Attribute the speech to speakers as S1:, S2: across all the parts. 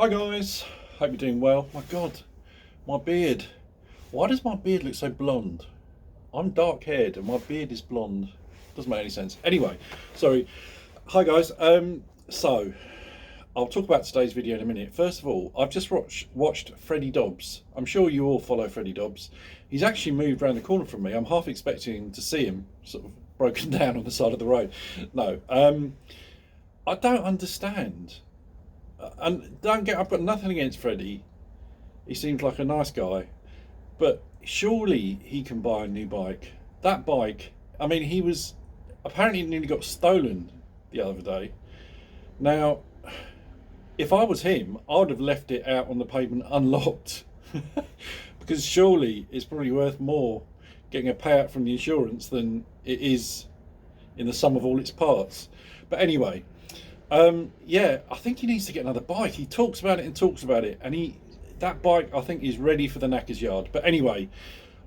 S1: Hi guys, hope you're doing well. My God, my beard. Why does my beard look so blonde? I'm dark haired and my beard is blonde. Doesn't make any sense. Anyway, sorry. Hi guys. So I'll talk about today's video in a minute. First of all, I've just watched Freddie Dobbs. I'm sure you all follow Freddie Dobbs. He's actually moved around the corner from me. I'm half expecting to see him sort of broken down on the side of the road. No, I don't understand. And don't get, I've got nothing against Freddie. He seems like a nice guy, but surely he can buy a new bike. That bike, I mean, he was apparently nearly got stolen the other day. Now, if I was him, I would have left it out on the pavement unlocked because surely it's probably worth more getting a payout from the insurance than it is in the sum of all its parts. But anyway, yeah, I think he needs to get another bike. He talks about it and talks about it, and that bike I think is ready for the knacker's yard. But anyway,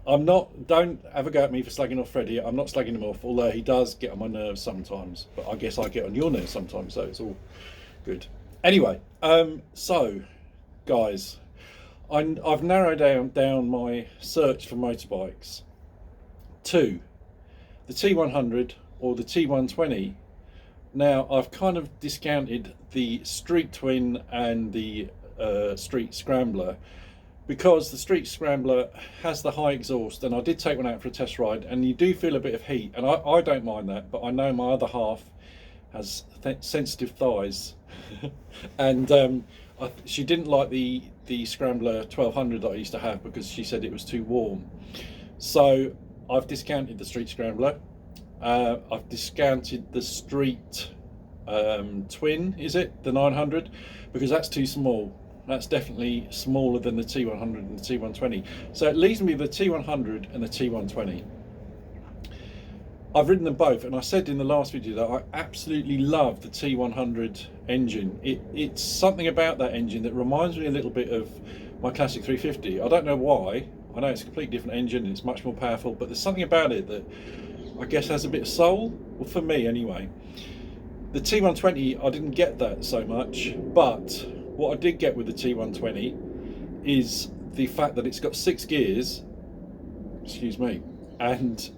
S1: don't ever go at me for slagging off Freddie. I'm not slagging him off, although he does get on my nerves sometimes. But I guess I get on your nerves sometimes, so it's all good. Anyway, so guys, I've narrowed down my search for motorbikes to the T100 or the T120. Now, I've kind of discounted the Street Twin and the Street Scrambler because the Street Scrambler has the high exhaust, and I did take one out for a test ride, and you do feel a bit of heat, and I don't mind that, but I know my other half has sensitive thighs, and she didn't like the Scrambler 1200 that I used to have because she said it was too warm. So I've discounted the Street Scrambler. I've discounted the Street Twin, is it? The 900, because that's too small. That's definitely smaller than the T100 and the T120. So it leaves me with the T100 and the T120. I've ridden them both, and I said in the last video that I absolutely love the T100 engine. It's something about that engine that reminds me a little bit of my classic 350. I don't know why. I know it's a completely different engine and it's much more powerful, but there's something about it that I guess has a bit of soul, well, for me anyway. The T120, I didn't get that so much, but what I did get with the T120 is the fact that it's got 6 gears, excuse me, and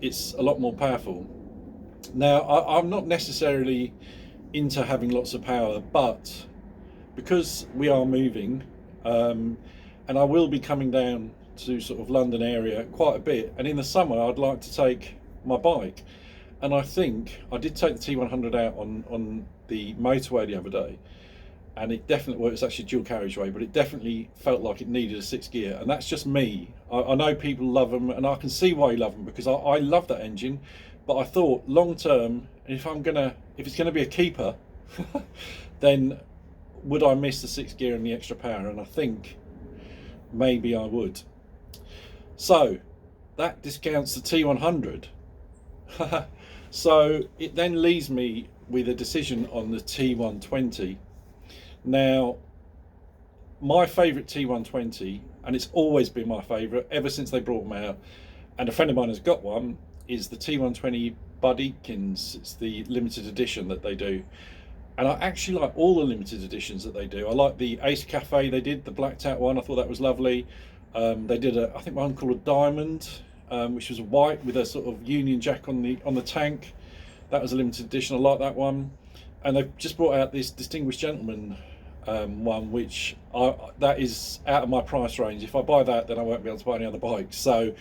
S1: it's a lot more powerful. Now, I'm not necessarily into having lots of power, but because we are moving, and I will be coming down to sort of London area quite a bit, and in the summer I'd like to take my bike, and I think I did take the T100 out on the motorway the other day, and it definitely, well, it's actually dual carriageway, but it definitely felt like it needed a 6 gear, and that's just me. I know people love them, and I can see why you love them, because I love that engine, but I thought long term, if it's gonna be a keeper, then would I miss the 6 gear and the extra power? And I think maybe I would. So that discounts the T100. So it then leaves me with a decision on the T120. Now, my favourite T120, and it's always been my favourite ever since they brought them out, and a friend of mine has got one, is the T120 Bud Eakins. It's the limited edition that they do. And I actually like all the limited editions that they do. I like the Ace Cafe they did, the blacked out one. I thought that was lovely. They did I think one called a Diamond, which was white with a sort of Union Jack on the tank. That was a limited edition. I like that one. And they've just brought out this Distinguished Gentleman one, which that is out of my price range. If I buy that, then I won't be able to buy any other bikes. So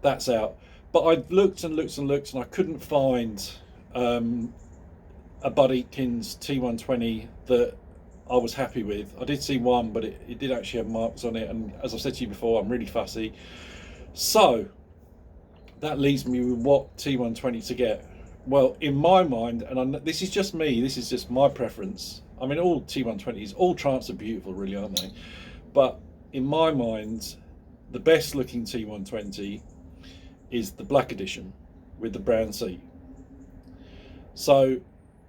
S1: that's out. But I looked and looked and looked, and I couldn't find a Bud Eakins T120 that I was happy with. I did see one, but it did actually have marks on it, and as I've said to you before, I'm really fussy. So that leaves me with what T120 to get. Well, in my mind, and this is just me, this is just my preference. I mean, all T120s, all Trance are beautiful, really, aren't they? But in my mind, the best looking T120 is the black edition with the brown seat. So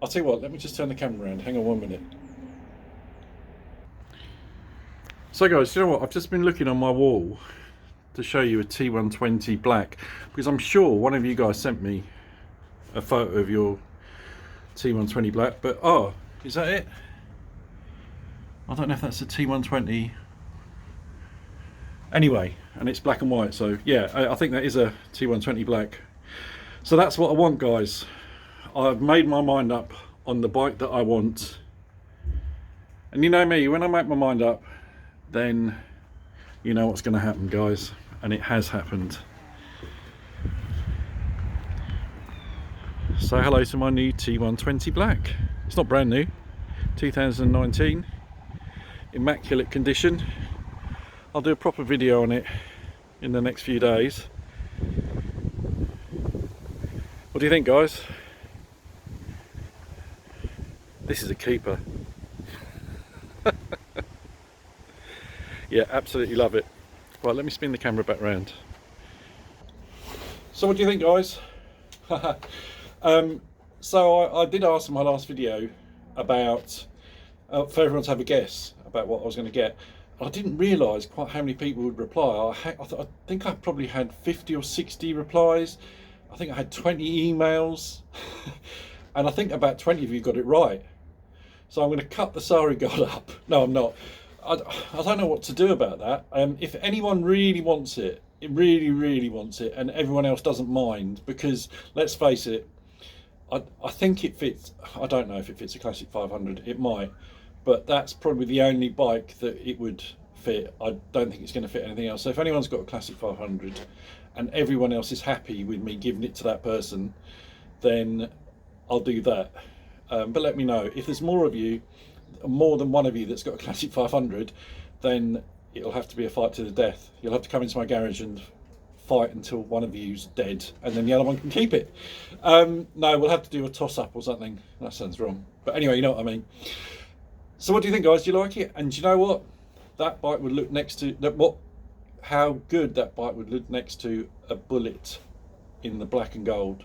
S1: I'll tell you what, let me just turn the camera around. Hang on 1 minute. So guys, you know what? I've just been looking on my wall to show you a T120 black, because I'm sure one of you guys sent me a photo of your T120 black, but oh, is that it? I don't know if that's a T120. Anyway, and it's black and white, so yeah, I think that is a T120 black. So that's what I want, guys. I've made my mind up on the bike that I want. And you know me, when I make my mind up, then you know what's going to happen, guys. And it has happened. So hello to my new T120 black. It's not brand new, 2019, immaculate condition. I'll do a proper video on it in the next few days. What do you think, guys? This is a keeper. Yeah, absolutely love it. Right, let me spin the camera back round. So what do you think, guys? So I did ask in my last video about for everyone to have a guess about what I was going to get. I didn't realise quite how many people would reply. I think I probably had 50 or 60 replies. I think I had 20 emails. And I think about 20 of you got it right. So I'm going to cut the sorry God up. No, I'm not. I don't know what to do about that. If anyone really wants it, really wants it, and everyone else doesn't mind, because let's face it, I think it fits. I don't know if it fits a Classic 500. It might. But that's probably the only bike that it would fit. I don't think it's going to fit anything else. So if anyone's got a Classic 500 and everyone else is happy with me giving it to that person, then I'll do that. But let me know. If there's more of you, more than one of you that's got a Classic 500, then it'll have to be a fight to the death. You'll have to come into my garage and fight until one of you's dead, and then the other one can keep it. No, we'll have to do a toss-up or something. That sounds wrong. But anyway, you know what I mean. So what do you think, guys? Do you like it? And do you know what? That bike would look next to that. How good that bike would look next to a Bullet in the black and gold.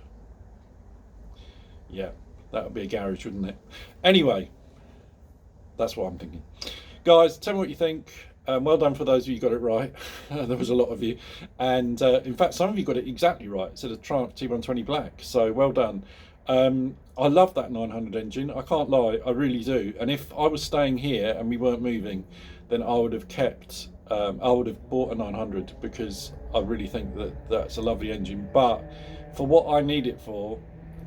S1: Yeah, that would be a garage, wouldn't it? Anyway, that's what I'm thinking. Guys, tell me what you think. Well done for those of you who got it right. There was a lot of you, and in fact, some of you got it exactly right. It's a Triumph T120 black. So well done. I love that 900 engine, I can't lie, I really do. And if I was staying here and we weren't moving, then I would have kept, I would have bought a 900, because I really think that that's a lovely engine. But for what I need it for,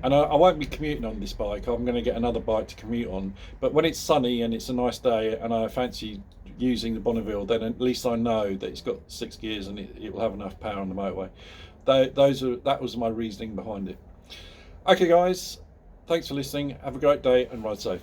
S1: and I won't be commuting on this bike, I'm going to get another bike to commute on, but when it's sunny and it's a nice day and I fancy using the Bonneville, then at least I know that it's got 6 gears and it will have enough power on the motorway. That was my reasoning behind it. Okay guys, thanks for listening, have a great day and ride safe.